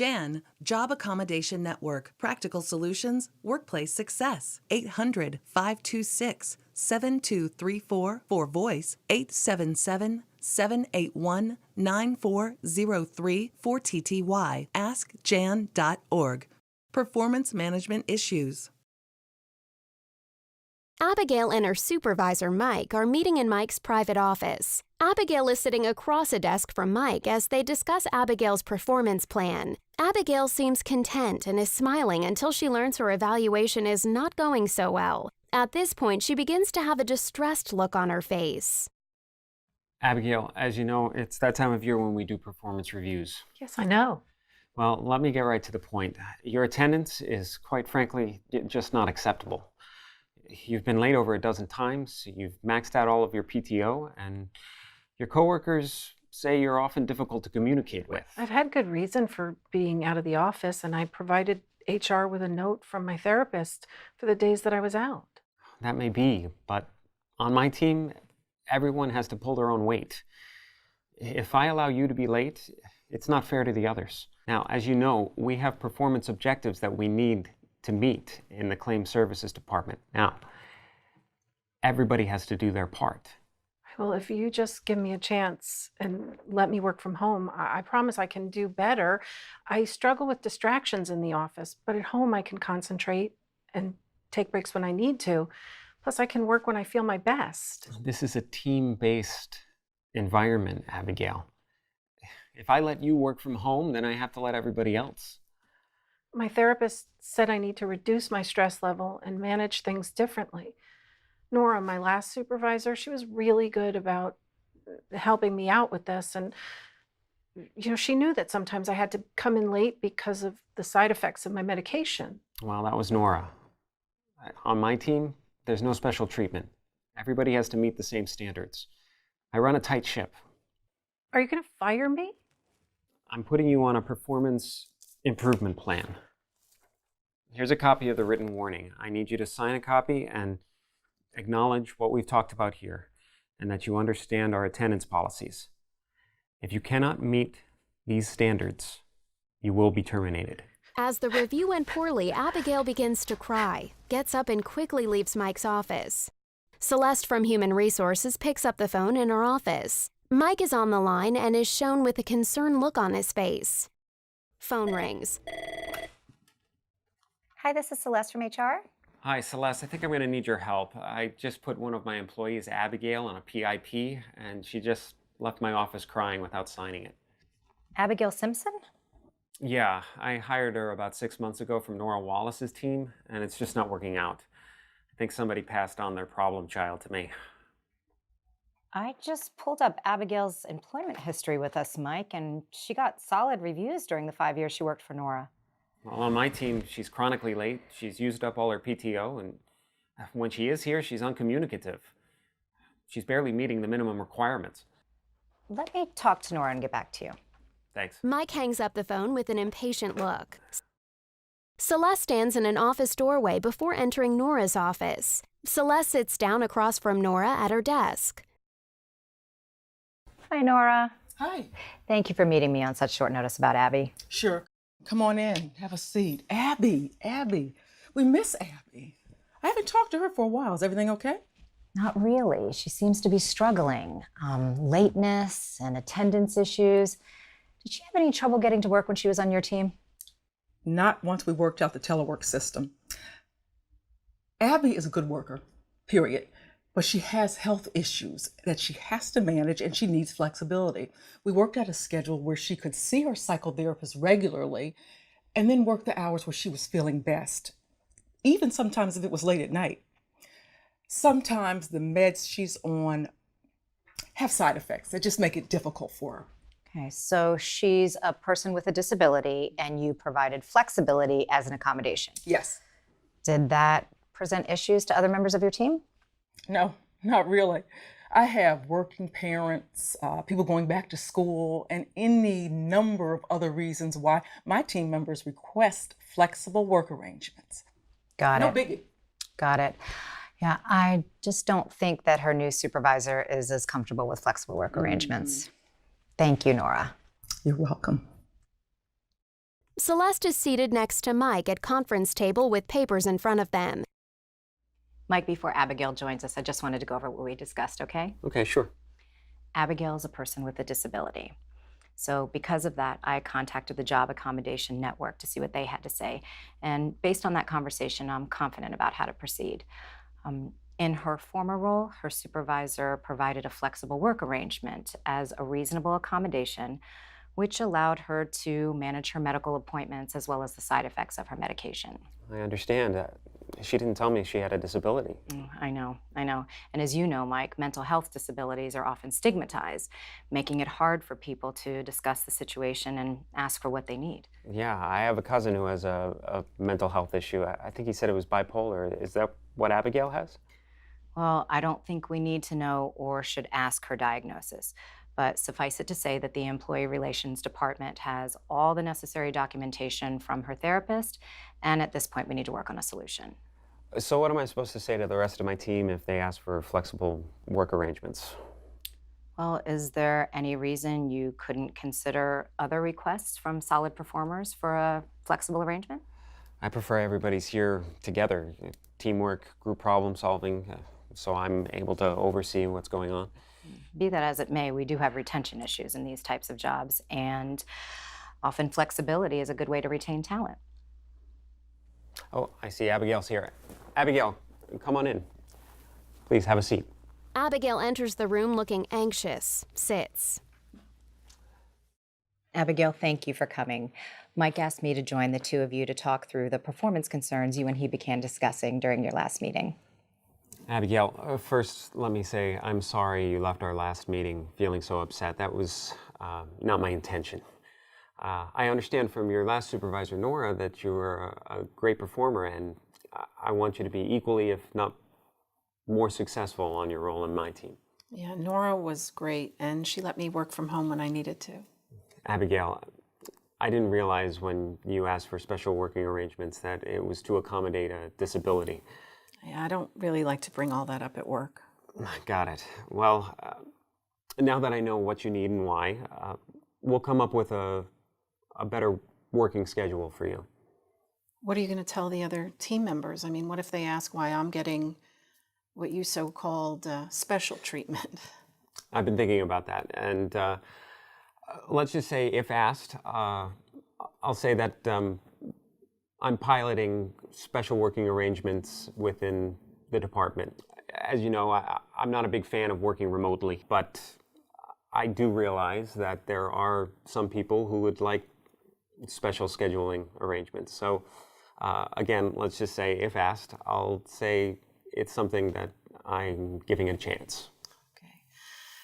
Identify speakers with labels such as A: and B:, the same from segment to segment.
A: JAN, Job Accommodation Network, Practical Solutions, Workplace Success. 800-526-7234 for voice, 877-781-9403 for TTY. AskJan.org. Performance Management Issues.
B: Abigail and her supervisor, Mike, are meeting in Mike's private office. Abigail is sitting across a desk from Mike as they discuss Abigail's performance plan. Abigail seems content and is smiling until she learns her evaluation is not going so well. At this point, she begins to have a distressed look on her face.
C: Abigail, as you know, it's that time of year when we do performance reviews.
D: Yes, I know.
C: Well, let me get right to the point. Your attendance is, quite frankly, just not acceptable. You've been late over a dozen times, you've maxed out all of your PTO, and your coworkers say you're often difficult to communicate with.
D: I've had good reason for being out of the office, and I provided HR with a note from my therapist for the days that I was out.
C: That may be, but on my team, everyone has to pull their own weight. If I allow you to be late, it's not fair to the others. Now, as you know, we have performance objectives that we need to meet in the claim services department. Now, everybody has to do their part.
D: Well, if you just give me a chance and let me work from home, I promise I can do better. I struggle with distractions in the office, but at home I can concentrate and take breaks when I need to. Plus, I can work when I feel my best.
C: This is a team-based environment, Abigail. If I let you work from home, then I have to let everybody else.
D: My therapist said I need to reduce my stress level and manage things differently. Nora, my last supervisor, she was really good about helping me out with this. And, she knew that sometimes I had to come in late because of the side effects of my medication.
C: Well, that was Nora. On my team, there's no special treatment. Everybody has to meet the same standards. I run a tight ship.
D: Are you going to fire me?
C: I'm putting you on a performance improvement plan. Here's a copy of the written warning. I need you to sign a copy and acknowledge what we've talked about here and that you understand our attendance policies. If you cannot meet these standards, you will be terminated.
B: As the review went poorly, Abigail begins to cry, gets up and quickly leaves Mike's office. Celeste from Human Resources picks up the phone in her office. Mike is on the line and is shown with a concerned look on his face. Phone rings.
E: Hi, this is Celeste from HR.
C: Hi, Celeste. I think I'm going to need your help. I just put one of my employees, Abigail, on a PIP, and she just left my office crying without signing it.
E: Abigail Simpson?
C: Yeah, I hired her about 6 months ago from Nora Wallace's team, and it's just not working out. I think somebody passed on their problem child to me.
E: I just pulled up Abigail's employment history with us, Mike, and she got solid reviews during the 5 years she worked for Nora.
C: Well, on my team, she's chronically late. She's used up all her PTO, and when she is here, she's uncommunicative. She's barely meeting the minimum requirements.
E: Let me talk to Nora and get back to you.
C: Thanks.
B: Mike hangs up the phone with an impatient look. Celeste stands in an office doorway before entering Nora's office. Celeste sits down across from Nora at her desk.
E: Hi, Nora.
F: Hi.
E: Thank you for meeting me on such short notice about Abby.
F: Sure. Come on in. Have a seat. Abby. We miss Abby. I haven't talked to her for a while. Is everything okay?
E: Not really. She seems to be struggling. Lateness and attendance issues. Did she have any trouble getting to work when she was on your team?
F: Not once we worked out the telework system. Abby is a good worker, period. But she has health issues that she has to manage and she needs flexibility. We worked out a schedule where she could see her psychotherapist regularly and then work the hours where she was feeling best, even sometimes if it was late at night. Sometimes the meds she's on have side effects that just make it difficult for her.
E: Okay, so she's a person with a disability and you provided flexibility as an accommodation.
F: Yes.
E: Did that present issues to other members of your team?
F: No, not really. I have working parents, people going back to school, and any number of other reasons why my team members request flexible work arrangements.
E: Got it.
F: No biggie.
E: Got it. Yeah, I just don't think that her new supervisor is as comfortable with flexible work arrangements. Thank you, Nora.
F: You're welcome.
B: Celeste is seated next to Mike at conference table with papers in front of them.
E: Mike, before Abigail joins us, I just wanted to go over what we discussed, okay?
C: Okay, sure.
E: Abigail is a person with a disability. So because of that, I contacted the Job Accommodation Network to see what they had to say. And based on that conversation, I'm confident about how to proceed. In her former role, her supervisor provided a flexible work arrangement as a reasonable accommodation, which allowed her to manage her medical appointments as well as the side effects of her medication.
C: I understand. She didn't tell me she had a disability.
E: I know. And as you know, Mike, mental health disabilities are often stigmatized, making it hard for people to discuss the situation and ask for what they need.
C: Yeah, I have a cousin who has a mental health issue. I think he said it was bipolar. Is that what Abigail has?
E: Well, I don't think we need to know or should ask her diagnosis. But suffice it to say that the Employee Relations Department has all the necessary documentation from her therapist, and at this point we need to work on a solution.
C: So what am I supposed to say to the rest of my team if they ask for flexible work arrangements?
E: Well, is there any reason you couldn't consider other requests from solid performers for a flexible arrangement?
C: I prefer everybody's here together. Teamwork, group problem solving, so I'm able to oversee what's going on.
E: Be that as it may, we do have retention issues in these types of jobs, and often flexibility is a good way to retain talent.
C: Oh, I see Abigail's here. Abigail, come on in. Please have a seat.
B: Abigail enters the room looking anxious, sits.
E: Abigail, thank you for coming. Mike asked me to join the two of you to talk through the performance concerns you and he began discussing during your last meeting.
C: Abigail, first let me say I'm sorry you left our last meeting feeling so upset. That was not my intention. I understand from your last supervisor, Nora, that you were a great performer, and I want you to be equally, if not more successful on your role in my team.
D: Yeah, Nora was great, and she let me work from home when I needed to.
C: Abigail, I didn't realize when you asked for special working arrangements that it was to accommodate a disability.
D: Yeah, I don't really like to bring all that up at work.
C: Got it. Well, now that I know what you need and why, we'll come up with a better working schedule for you.
D: What are you going to tell the other team members? I mean, what if they ask why I'm getting what you so-called special treatment?
C: I've been thinking about that, and let's just say, if asked, I'll say that I'm piloting special working arrangements within the department. As you know, I'm not a big fan of working remotely, but I do realize that there are some people who would like special scheduling arrangements. So again, let's just say, if asked, I'll say it's something that I'm giving it a chance.
D: Okay.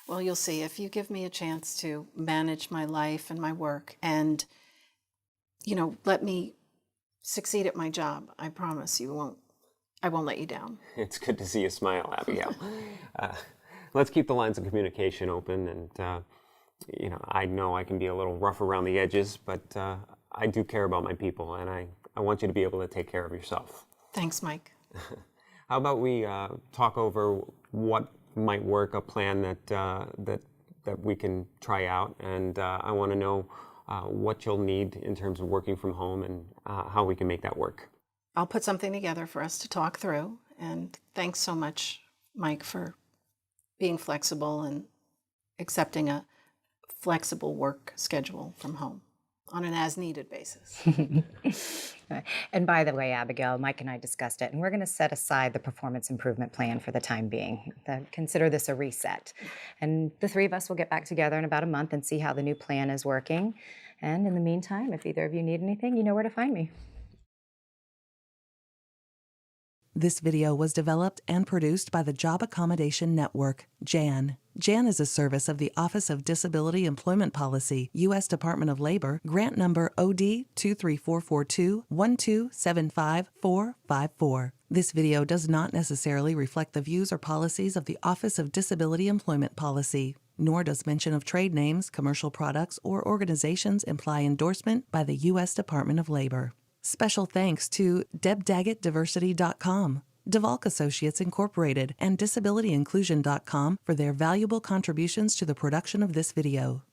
D: Well, you'll see. If you give me a chance to manage my life and my work and, let me succeed at my job, I promise I won't let you down.
C: It's good to see you smile, Abigail. Let's keep the lines of communication open, and I know I can be a little rough around the edges, but I do care about my people, and I want you to be able to take care of yourself.
D: Thanks, Mike.
C: How about we talk over what might work, a plan that we can try out, and I want to know what you'll need in terms of working from home and how we can make that work.
D: I'll put something together for us to talk through, and thanks so much, Mike, for being flexible and accepting a flexible work schedule from home on an as-needed basis.
E: And by the way, Abigail, Mike and I discussed it, and we're going to set aside the performance improvement plan for the time being. Consider this a reset. And the three of us will get back together in about a month and see how the new plan is working. And in the meantime, if either of you need anything, you know where to find me.
A: This video was developed and produced by the Job Accommodation Network, JAN. JAN is a service of the Office of Disability Employment Policy, U.S. Department of Labor, grant number OD 23442-1275454. This video does not necessarily reflect the views or policies of the Office of Disability Employment Policy, nor does mention of trade names, commercial products, or organizations imply endorsement by the U.S. Department of Labor. Special thanks to DebDaggettDiversity.com, DeValk Associates Incorporated, and DisabilityInclusion.com for their valuable contributions to the production of this video.